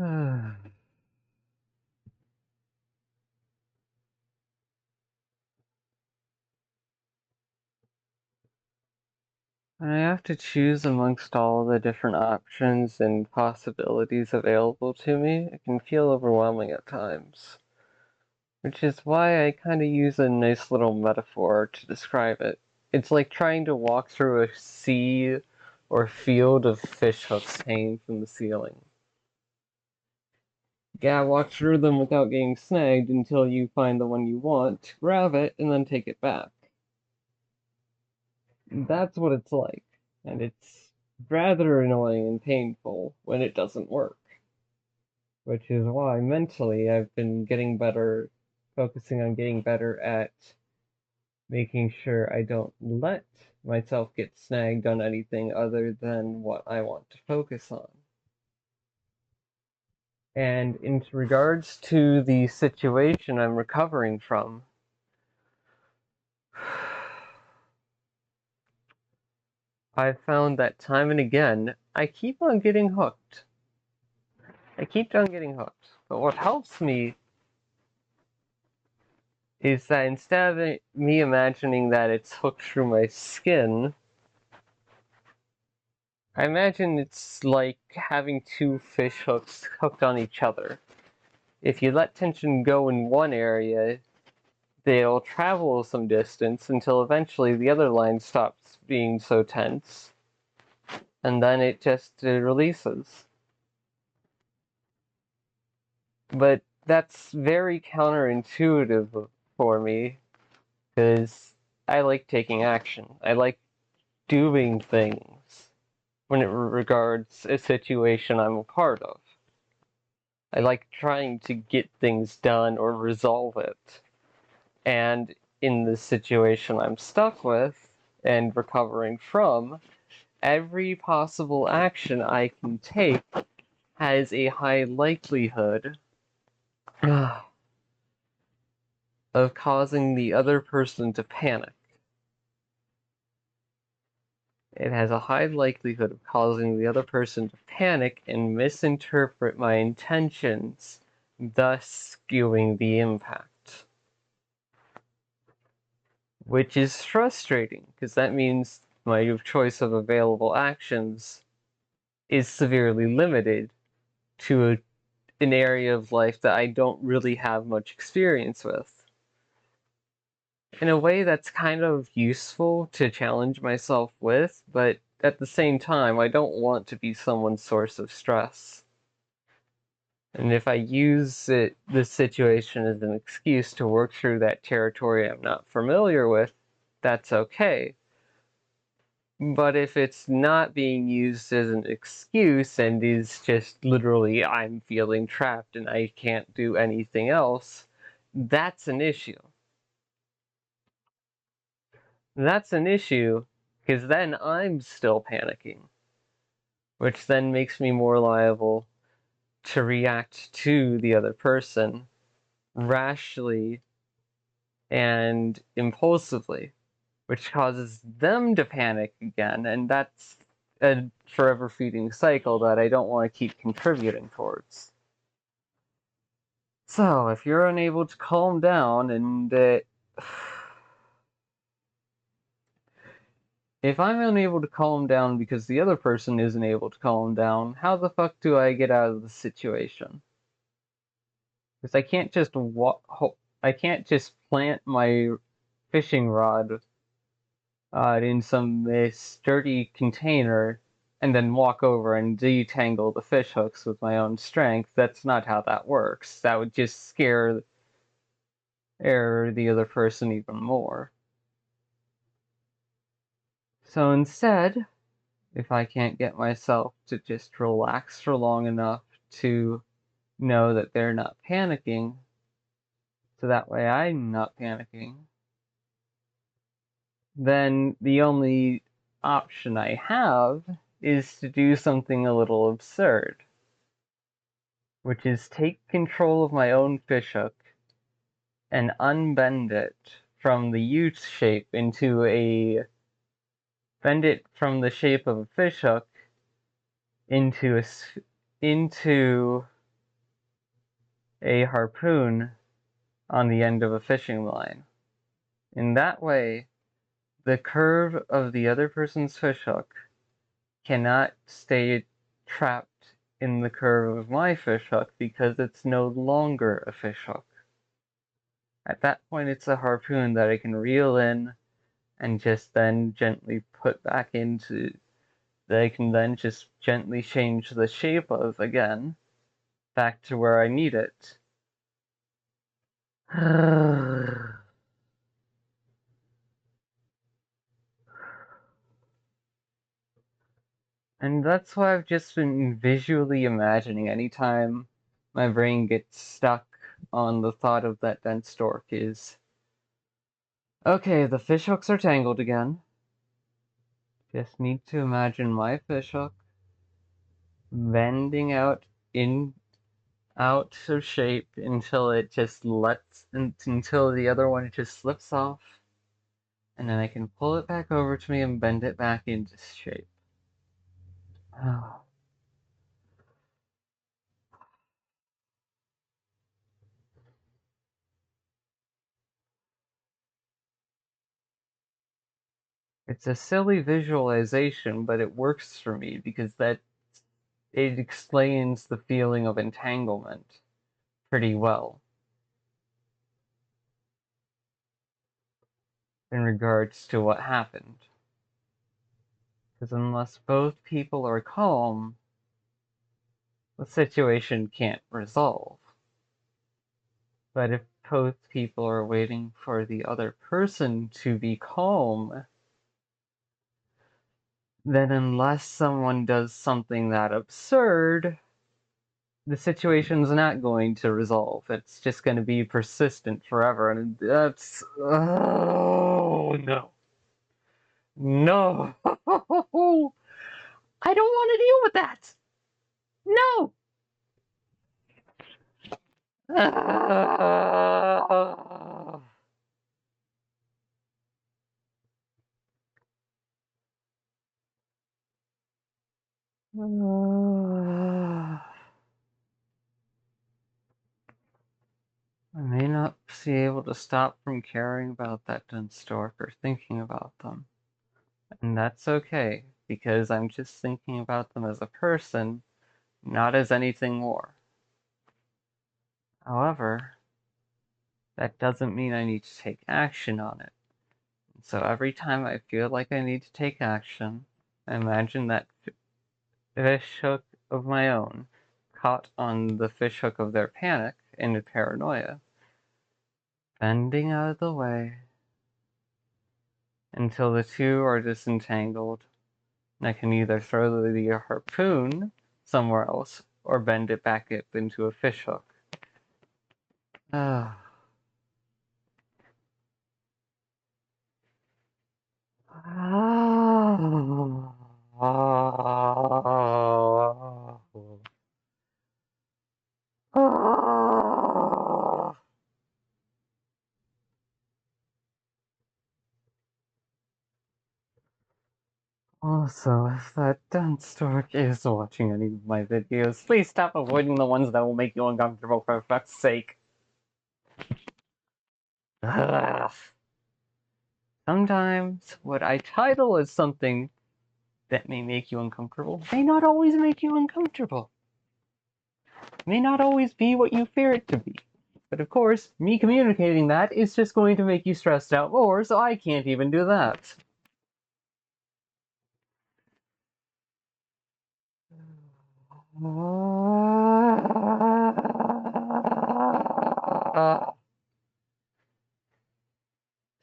I have to choose amongst all the different options and possibilities available to me. It can feel overwhelming at times, which is why I kind of use a nice little metaphor to describe it. It's like trying to walk through a sea or field of fish hooks hanging from the ceiling. You gotta walk through them without getting snagged until you find the one you want, grab it, and then take it back. That's what it's like, and it's rather annoying and painful when it doesn't work. Which is why mentally I've been getting better, focusing on getting better at making sure I don't let myself get snagged on anything other than what I want to focus on. And in regards to the situation I'm recovering from, I've found that time and again, I keep on getting hooked. I keep on getting hooked. But what helps me is that instead of me imagining that it's hooked through my skin, I imagine it's like having two fish hooks hooked on each other. If you let tension go in one area, they'll travel some distance until eventually the other line stops being so tense, and then it just releases. But that's very counterintuitive for me, because I like taking action. I like doing things when it regards a situation I'm a part of. I like trying to get things done or resolve it. And in the situation I'm stuck with and recovering from, every possible action I can take has a high likelihood of causing the other person to panic. It has a high likelihood of causing the other person to panic and misinterpret my intentions, thus skewing the impact. Which is frustrating, because that means my choice of available actions is severely limited to an area of life that I don't really have much experience with. In a way, that's kind of useful to challenge myself with, but at the same time, I don't want to be someone's source of stress. And if I use this situation as an excuse to work through that territory I'm not familiar with, that's okay. But if it's not being used as an excuse and is just literally, I'm feeling trapped and I can't do anything else, that's an issue. That's an issue because then I'm still panicking, which then makes me more liable to react to the other person rashly and impulsively, which causes them to panic again, and that's a forever feeding cycle that I don't want to keep contributing towards. So, if you're unable to calm down and if I'm unable to calm down because the other person isn't able to calm down, how the fuck do I get out of the situation? Because I can't just plant my fishing rod in some sturdy container and then walk over and detangle the fish hooks with my own strength. That's not how that works. That would just scare the other person even more. So instead, if I can't get myself to just relax for long enough to know that they're not panicking, so that way I'm not panicking, then the only option I have is to do something a little absurd, which is take control of my own fishhook and unbend it from the U shape into bend it from the shape of a fishhook into a harpoon on the end of a fishing line. In that way, the curve of the other person's fishhook cannot stay trapped in the curve of my fishhook because it's no longer a fishhook. At that point, it's a harpoon that I can reel in and just then gently put back into, that I can then just gently change the shape of again, back to where I need it. And that's why I've just been visually imagining anytime my brain gets stuck on the thought of that dense stork is, okay, the fishhooks are tangled again. Just need to imagine my fishhook bending out of shape until it just until the other one just slips off, and then I can pull it back over to me and bend it back into shape. Oh. It's a silly visualization, but it works for me because it explains the feeling of entanglement pretty well in regards to what happened. Because unless both people are calm, the situation can't resolve. But if both people are waiting for the other person to be calm, then unless someone does something that absurd, the situation's not going to resolve. It's just going to be persistent forever, and that's... Oh, no. No! I don't want to deal with that! No! I may not be able to stop from caring about that dense stork or thinking about them. And that's okay, because I'm just thinking about them as a person, not as anything more. However, that doesn't mean I need to take action on it. So every time I feel like I need to take action, I imagine that fish hook of my own caught on the fish hook of their panic and paranoia, bending out of the way until the two are disentangled, and I can either throw the harpoon somewhere else or bend it back up into a fish hook. Ah. Also, if that dense stork is watching any of my videos, please stop avoiding the ones that will make you uncomfortable for fuck's sake. Ugh. Sometimes what I title as something that may make you uncomfortable may not always make you uncomfortable. May not always be what you fear it to be. But of course, me communicating that is just going to make you stressed out more, so I can't even do that.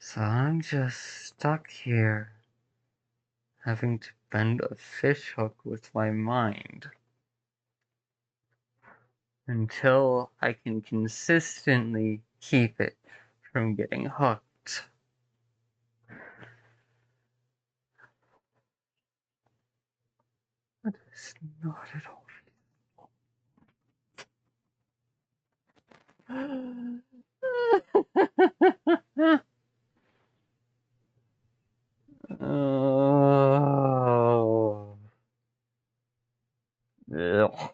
So I'm just stuck here, having to bend a fish hook with my mind until I can consistently keep it from getting hooked. That is not at all oh. Ugh.